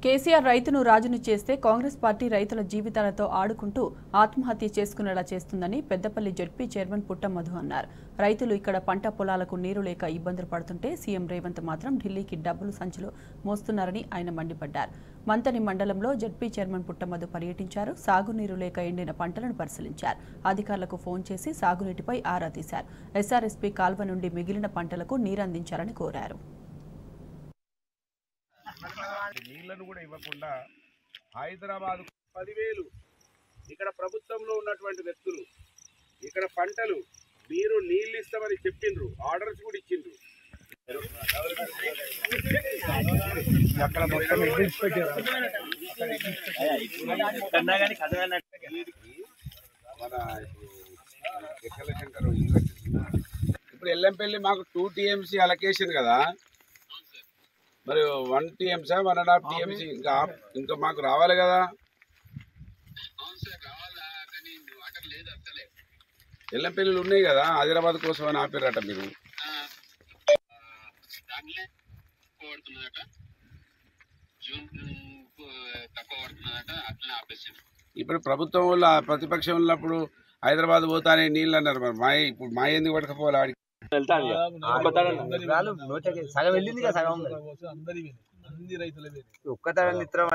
కేసీఆర్ రైతును రాజును చేస్తే కాంగ్రెస్ పార్టీ రైతుల జీవితాలతో ఆడుకుంటూ ఆత్మహత్య చేసుకునేలా చేస్తుందని పెద్దపల్లి జడ్పీ చైర్మన్ పుట్ట మధు అన్నారు. రైతులు ఇక్కడ పంట పొలాలకు నీరు లేక ఇబ్బందులు పడుతుంటే సీఎం రేవంత్ మాత్రం ఢిల్లీకి డబ్బులు సంచులు మోస్తున్నారని ఆయన మండిపడ్డారు. మంతని మండలంలో జడ్పీ చైర్మన్ పుట్ట మధు పర్యటించారు. సాగునీరు లేక ఎండిన పంటలను పరిశీలించారు. అధికారులకు ఫోన్ చేసి సాగునీటిపై ఆరా తీశారు. ఎస్ఆర్ఎస్పీ కాల్వ నుండి మిగిలిన పంటలకు నీరందించాలని కోరారు. నీళ్లను కూడా ఇవ్వకుండా హైదరాబాద్ 10,000 ఇక్కడ ప్రభుత్వంలో ఉన్నటువంటి వ్యక్తులు ఇక్కడ పంటలు మీరు నీళ్ళు ఇస్తామని చెప్పిండ్రు, ఆర్డర్స్ కూడా ఇచ్చిండ్రు. ఇప్పుడు ఎల్లంపల్లి మాకు 2 TMC అలొకేషన్ కదా, మరి 1 TMC 1.5 TMC ఇంకా మాకు రావాలి కదా. ఎల్లంపల్లిలు ఉన్నాయి కదా, హైదరాబాద్ కోసం అని ఆపారట మీరు. ఇప్పుడు ప్రభుత్వం వల్ల ప్రతిపక్షం ఉన్నప్పుడు హైదరాబాద్ పోతానే నీళ్ళు అన్నారు. మరి ఇప్పుడు మా ఎందుకు పడకపోవాలి ఆడికి? సగం వెళ్ళింది కదా, సగం ఒక్క తరం మిత్రం